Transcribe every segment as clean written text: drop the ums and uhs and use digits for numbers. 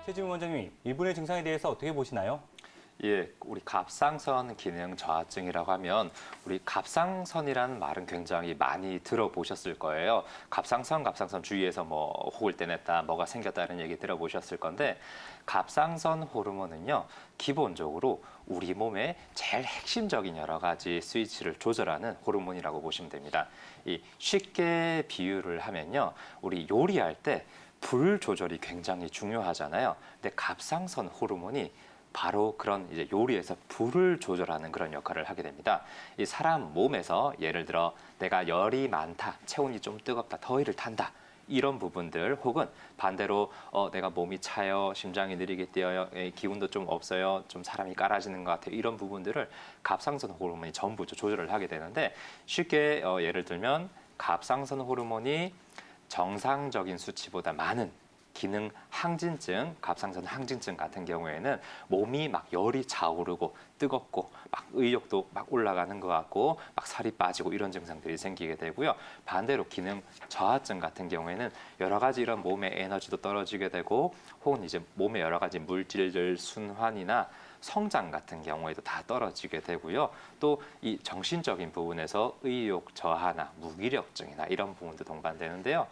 최지훈 원장님, 이분의 증상에 대해서 어떻게 보시나요? 예, 우리 갑상선 기능 저하증이라고 하면 우리 갑상선이라는 말은 굉장히 많이 들어보셨을 거예요. 갑상선 주위에서 뭐 혹을 떼냈다, 뭐가 생겼다는 얘기 들어보셨을 건데 갑상선 호르몬은요, 기본적으로 우리 몸의 제일 핵심적인 여러 가지 스위치를 조절하는 호르몬이라고 보시면 됩니다. 이 쉽게 비유를 하면요, 우리 요리할 때 불 조절이 굉장히 중요하잖아요. 근데 갑상선 호르몬이 바로 그런 이제 요리에서 불을 조절하는 그런 역할을 하게 됩니다. 이 사람 몸에서 예를 들어 내가 열이 많다, 체온이 좀 뜨겁다, 더위를 탄다. 이런 부분들 혹은 반대로 내가 몸이 차요, 심장이 느리게 뛰어요, 기운도 좀 없어요, 좀 사람이 깔아지는 것 같아요. 이런 부분들을 갑상선 호르몬이 전부 조절을 하게 되는데 쉽게 예를 들면 갑상선 호르몬이 정상적인 수치보다 많은 기능 항진증, 갑상선 항진증 같은 경우에는 몸이 막 열이 차오르고 뜨겁고 막 의욕도 막 올라가는 것 같고 막 살이 빠지고 이런 증상들이 생기게 되고요. 반대로 기능 저하증 같은 경우에는 여러 가지 이런 몸의 에너지도 떨어지게 되고 혹은 이제 몸의 여러 가지 물질들 순환이나 성장 같은 경우에도 다 떨어지게 되고요. 또 이 정신적인 부분에서 의욕 저하나 무기력증이나 이런 부분도 동반되는데요.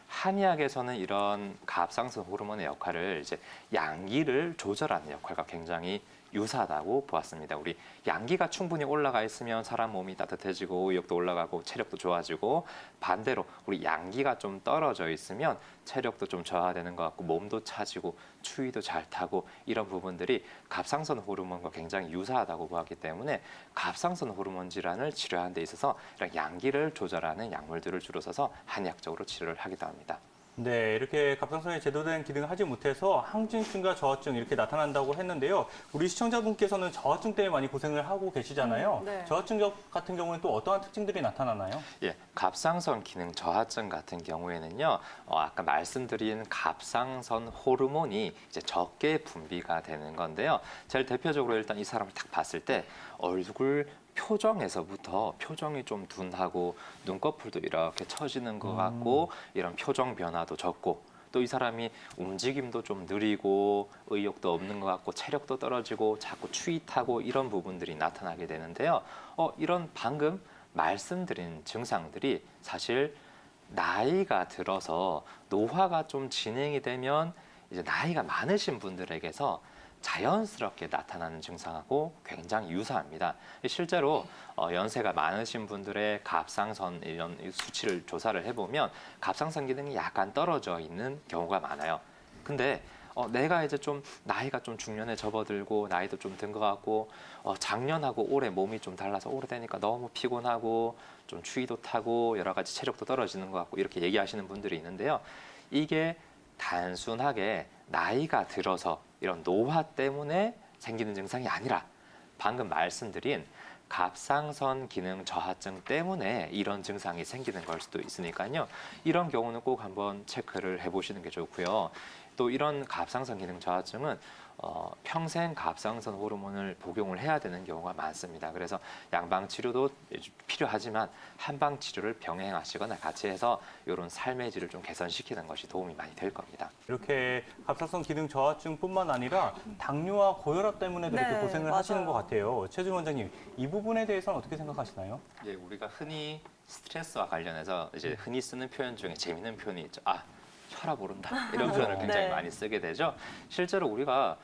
한의학에서는 이런 갑상선 호르몬의 역할을 이제 양기를 조절하는 역할과 굉장히 유사하다고 보았습니다. 우리 양기가 충분히 올라가 있으면 사람 몸이 따뜻해지고 의욕도 올라가고 체력도 좋아지고 반대로 우리 양기가 좀 떨어져 있으면 체력도 좀 저하되는 것 같고 몸도 차지고 추위도 잘 타고 이런 부분들이 갑상선 호르몬과 굉장히 유사하다고 보았기 때문에 갑상선 호르몬 질환을 치료하는 데 있어서 이런 양기를 조절하는 약물들을 주로 써서 한의학적으로 치료를 하기도 합니다. 네, 이렇게 갑상선에 제대로된 기능을 하지 못해서 항진증과 저하증 이렇게 나타난다고 했는데요. 우리 시청자분께서는 저하증 때문에 많이 고생을 하고 계시잖아요. 네. 저하증 같은 경우는 또 어떠한 특징들이 나타나나요? 예, 갑상선 기능 저하증 같은 경우에는요, 아까 말씀드린 갑상선 호르몬이 이제 적게 분비가 되는 건데요. 제일 대표적으로 일단 이 사람을 딱 봤을 때 얼굴 표정에서부터 표정이 좀 둔하고 눈꺼풀도 이렇게 처지는 것 같고 이런 표정 변화도 적고 또 이 사람이 움직임도 좀 느리고 의욕도 없는 것 같고 체력도 떨어지고 자꾸 추위 타고 이런 부분들이 나타나게 되는데요. 이런 방금 말씀드린 증상들이 사실 나이가 들어서 노화가 좀 진행이 되면 이제 나이가 많으신 분들에게서 자연스럽게 나타나는 증상하고 굉장히 유사합니다. 실제로 연세가 많으신 분들의 갑상선 이런 수치를 조사를 해보면 갑상선 기능이 약간 떨어져 있는 경우가 많아요. 근데 내가 이제 좀 나이가 좀 중년에 접어들고 나이도 좀 든 것 같고 작년하고 올해 몸이 좀 달라서 오래되니까 너무 피곤하고 좀 추위도 타고 여러 가지 체력도 떨어지는 것 같고 이렇게 얘기하시는 분들이 있는데요. 이게 단순하게 나이가 들어서 이런 노화 때문에 생기는 증상이 아니라 방금 말씀드린 갑상선 기능 저하증 때문에 이런 증상이 생기는 걸 수도 있으니까요. 이런 경우는 꼭 한번 체크를 해보시는 게 좋고요. 또 이런 갑상선 기능 저하증은 평생 갑상선 호르몬을 복용을 해야 되는 경우가 많습니다. 그래서 양방 치료도 필요하지만 한방 치료를 병행하시거나 같이 해서 이런 삶의 질을 좀 개선시키는 것이 도움이 많이 될 겁니다. 이렇게 갑상선 기능 저하증뿐만 아니라 당뇨와 고혈압 때문에도 이렇게 네, 고생을 맞아요. 하시는 것 같아요. 최지훈 원장님, 이 부분에 대해서는 어떻게 생각하시나요? 예, 우리가 흔히 스트레스와 관련해서 이제 흔히 쓰는 표현 중에 재미있는 표현이 있죠. 혈압 오른다. 이런 표현을 굉장히 네. 많이 쓰게 되죠. 실제로 우리가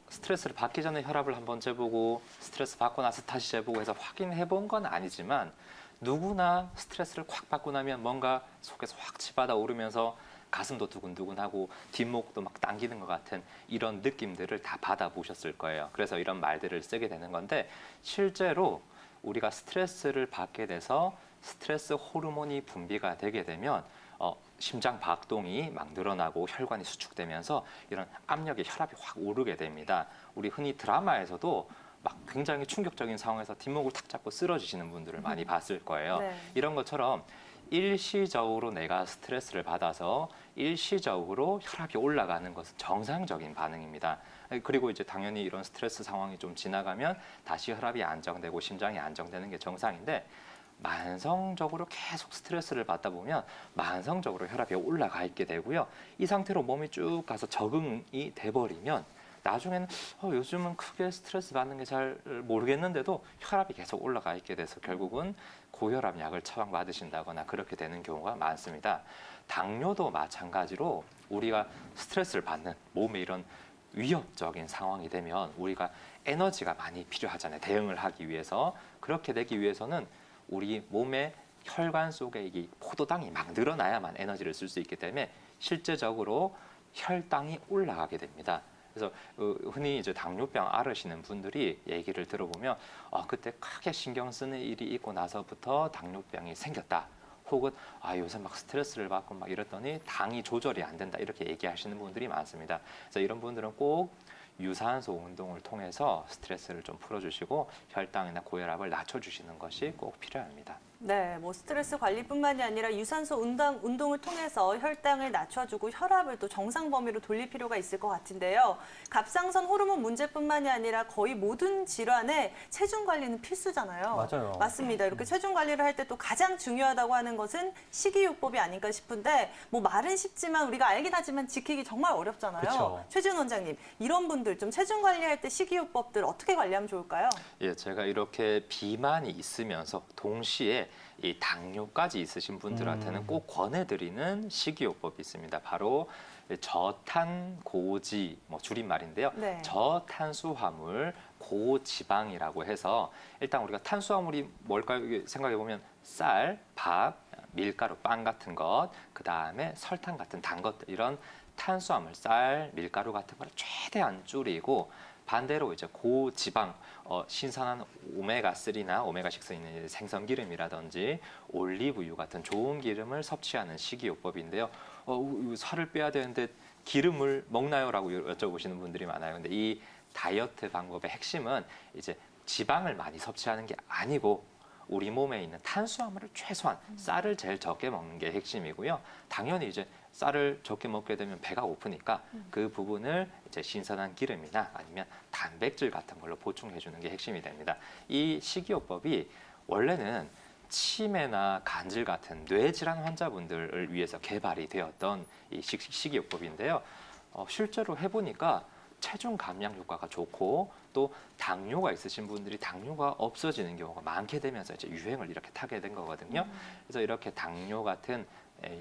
스트레스를 받기 전에 혈압을 한번 재보고 스트레스 받고 나서 다시 재보고 해서 확인해 본 건 아니지만 누구나 스트레스를 콱 받고 나면 뭔가 속에서 확 치받아 오르면서 가슴도 두근두근하고 뒷목도 막 당기는 것 같은 이런 느낌들을 다 받아보셨을 거예요. 그래서 이런 말들을 쓰게 되는 건데 실제로 우리가 스트레스를 받게 돼서 스트레스 호르몬이 분비가 되게 되면 심장 박동이 막 늘어나고 혈관이 수축되면서 이런 압력에 혈압이 확 오르게 됩니다. 우리 흔히 드라마에서도 막 굉장히 충격적인 상황에서 뒷목을 탁 잡고 쓰러지시는 분들을 많이 봤을 거예요. 네. 이런 것처럼 일시적으로 내가 스트레스를 받아서 일시적으로 혈압이 올라가는 것은 정상적인 반응입니다. 그리고 이제 당연히 이런 스트레스 상황이 좀 지나가면 다시 혈압이 안정되고 심장이 안정되는 게 정상인데 만성적으로 계속 스트레스를 받다 보면 만성적으로 혈압이 올라가 있게 되고요. 이 상태로 몸이 쭉 가서 적응이 돼버리면 나중에는 요즘은 크게 스트레스 받는 게 잘 모르겠는데도 혈압이 계속 올라가 있게 돼서 결국은 고혈압 약을 처방받으신다거나 그렇게 되는 경우가 많습니다. 당뇨도 마찬가지로 우리가 스트레스를 받는 몸에 이런 위협적인 상황이 되면 우리가 에너지가 많이 필요하잖아요. 대응을 하기 위해서. 그렇게 되기 위해서는 우리 몸의 혈관 속에 이 포도당이 막 늘어나야만 에너지를 쓸 수 있기 때문에 실제적으로 혈당이 올라가게 됩니다. 그래서 흔히 이제 당뇨병 앓으시는 분들이 얘기를 들어보면 그때 크게 신경 쓰는 일이 있고 나서부터 당뇨병이 생겼다. 혹은 요새 막 스트레스를 받고 막 이랬더니 당이 조절이 안 된다. 이렇게 얘기하시는 분들이 많습니다. 그래서 이런 분들은 꼭 유산소 운동을 통해서 스트레스를 좀 풀어주시고 혈당이나 고혈압을 낮춰주시는 것이 꼭 필요합니다. 네, 뭐 스트레스 관리뿐만이 아니라 유산소 운동을 통해서 혈당을 낮춰주고 혈압을 또 정상 범위로 돌릴 필요가 있을 것 같은데요. 갑상선 호르몬 문제뿐만이 아니라 거의 모든 질환에 체중 관리는 필수잖아요. 맞아요. 맞습니다. 이렇게 체중 관리를 할 때 또 가장 중요하다고 하는 것은 식이요법이 아닌가 싶은데 뭐 말은 쉽지만 우리가 알긴 하지만 지키기 정말 어렵잖아요. 그쵸. 최준 원장님, 이런 분들 좀 체중 관리할 때 식이요법들 어떻게 관리하면 좋을까요? 예, 제가 이렇게 비만이 있으면서 동시에 이 당뇨까지 있으신 분들한테는 꼭 권해드리는 식이요법이 있습니다. 바로 저탄고지, 줄임말인데요. 네. 저탄수화물 고지방이라고 해서 일단 우리가 탄수화물이 뭘까요? 이게 생각해 보면 쌀, 밥, 밀가루, 빵 같은 것, 그 다음에 설탕 같은 단 것들 이런 탄수화물, 쌀, 밀가루 같은 걸 최대한 줄이고 반대로 이제 고지방, 신선한 오메가3나 오메가6 있는 생선 기름이라든지 올리브유 같은 좋은 기름을 섭취하는 식이요법인데요. 살을 빼야 되는데 기름을 먹나요?라고 여쭤보시는 분들이 많아요. 근데 이 다이어트 방법의 핵심은 이제 지방을 많이 섭취하는 게 아니고 우리 몸에 있는 탄수화물을 최소한 쌀을 제일 적게 먹는 게 핵심이고요. 당연히 이제 쌀을 적게 먹게 되면 배가 고프니까 그 부분을 이제 신선한 기름이나 아니면 단백질 같은 걸로 보충해 주는 게 핵심이 됩니다. 이 식이요법이 원래는 치매나 간질 같은 뇌질환 환자분들을 위해서 개발이 되었던 이 식이요법인데요. 실제로 해보니까 체중 감량 효과가 좋고 또 당뇨가 있으신 분들이 당뇨가 없어지는 경우가 많게 되면서 이제 유행을 이렇게 타게 된 거거든요. 그래서 이렇게 당뇨 같은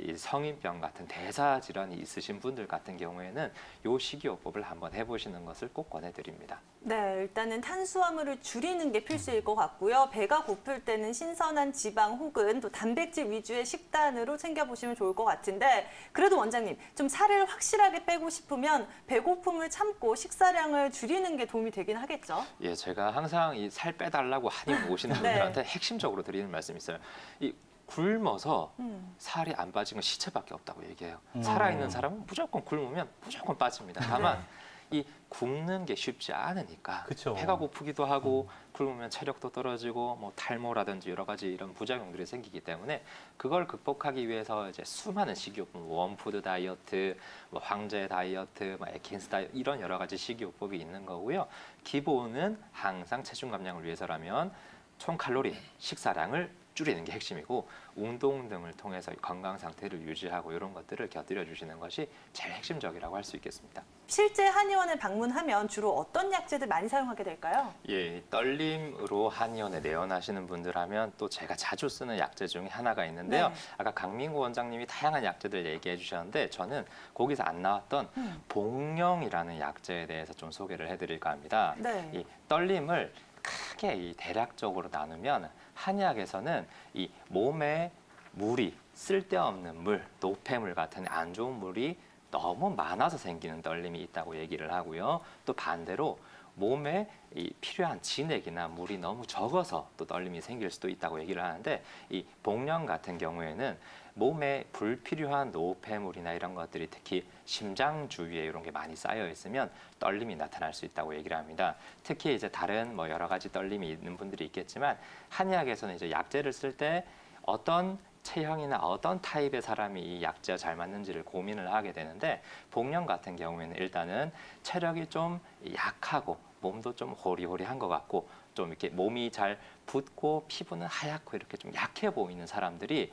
이 성인병 같은 대사 질환이 있으신 분들 같은 경우에는 이 식이요법을 한번 해보시는 것을 꼭 권해드립니다. 네, 일단은 탄수화물을 줄이는 게 필수일 것 같고요. 배가 고플 때는 신선한 지방 혹은 또 단백질 위주의 식단으로 챙겨보시면 좋을 것 같은데 그래도 원장님, 좀 살을 확실하게 빼고 싶으면 배고픔을 참고 식사량을 줄이는 게 도움이 되긴 하겠죠? 예, 제가 항상 이 살 빼달라고 한입 오시는 네. 분들한테 핵심적으로 드리는 말씀이 있어요. 이 굶어서 살이 안 빠진 건 시체밖에 없다고 얘기해요. 살아있는 사람은 무조건 굶으면 무조건 빠집니다. 다만 이 굶는 게 쉽지 않으니까 그쵸. 배가 고프기도 하고 굶으면 체력도 떨어지고 뭐 탈모라든지 여러 가지 이런 부작용들이 생기기 때문에 그걸 극복하기 위해서 이제 수많은 식이요법, 원푸드 다이어트, 뭐 황제 다이어트, 뭐 에킨스 다이어트 이런 여러 가지 식이요법이 있는 거고요. 기본은 항상 체중 감량을 위해서라면 총 칼로리, 식사량을 줄이는 게 핵심이고 운동 등을 통해서 건강 상태를 유지하고 이런 것들을 곁들여 주시는 것이 제일 핵심적이라고 할 수 있겠습니다. 실제 한의원에 방문하면 주로 어떤 약재들 많이 사용하게 될까요? 예, 떨림으로 한의원에 내원하시는 분들 하면 또 제가 자주 쓰는 약재 중에 하나가 있는데요. 네. 아까 강민구 원장님이 다양한 약재들 얘기해 주셨는데 저는 거기서 안 나왔던 복령이라는 약재에 대해서 좀 소개를 해드릴까 합니다. 네. 이 떨림을 크게 이 대략적으로 나누면 한의학에서는 이 몸에 물이 쓸데없는 물, 노폐물 같은 안 좋은 물이 너무 많아서 생기는 떨림이 있다고 얘기를 하고요. 또 반대로 몸에 이 필요한 진액이나 물이 너무 적어서 또 떨림이 생길 수도 있다고 얘기를 하는데 이 복령 같은 경우에는 몸에 불필요한 노폐물이나 이런 것들이 특히 심장 주위에 이런 게 많이 쌓여 있으면 떨림이 나타날 수 있다고 얘기를 합니다. 특히 이제 다른 뭐 여러 가지 떨림이 있는 분들이 있겠지만 한의학에서는 이제 약재를 쓸 때 어떤 체형이나 어떤 타입의 사람이 이 약재와 잘 맞는지를 고민을 하게 되는데 복령 같은 경우에는 일단은 체력이 좀 약하고 몸도 좀 호리호리한 것 같고 좀 이렇게 몸이 잘 붓고 피부는 하얗고 이렇게 좀 약해 보이는 사람들이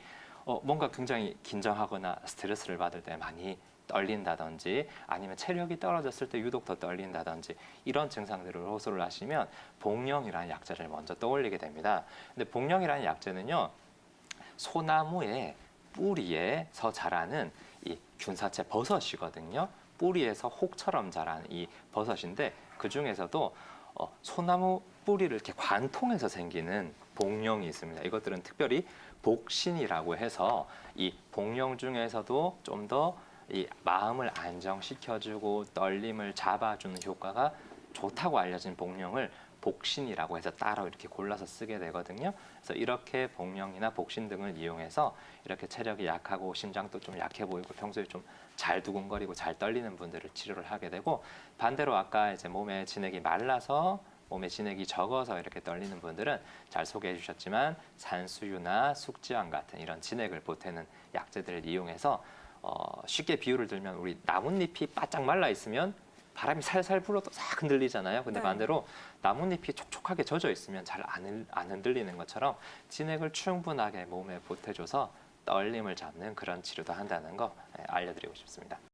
뭔가 굉장히 긴장하거나 스트레스를 받을 때 많이 떨린다든지 아니면 체력이 떨어졌을 때 유독 더 떨린다든지 이런 증상들을 호소를 하시면 복령이라는 약재를 먼저 떠올리게 됩니다. 근데 복령이라는 약재는요, 소나무의 뿌리에서 자라는 이 균사체 버섯이거든요. 뿌리에서 혹처럼 자라는 이 버섯인데 그 중에서도 소나무 뿌리를 이렇게 관통해서 생기는 복령이 있습니다. 이것들은 특별히 복신이라고 해서 이 복령 중에서도 좀 더 이 마음을 안정시켜주고 떨림을 잡아주는 효과가 좋다고 알려진 복령을 복신이라고 해서 따로 이렇게 골라서 쓰게 되거든요. 그래서 이렇게 복령이나 복신 등을 이용해서 이렇게 체력이 약하고 심장도 좀 약해 보이고 평소에 좀 잘 두근거리고 잘 떨리는 분들을 치료를 하게 되고, 반대로 아까 이제 몸에 진액이 말라서 몸에 진액이 적어서 이렇게 떨리는 분들은 잘 소개해 주셨지만 산수유나 숙지황 같은 이런 진액을 보태는 약재들을 이용해서 쉽게 비유를 들면 우리 나뭇잎이 바짝 말라 있으면 바람이 살살 불어도 싹 흔들리잖아요. 근데 네. 반대로 나뭇잎이 촉촉하게 젖어 있으면 잘 안 흔들리는 것처럼 진액을 충분하게 몸에 보태줘서 떨림을 잡는 그런 치료도 한다는 거 알려드리고 싶습니다.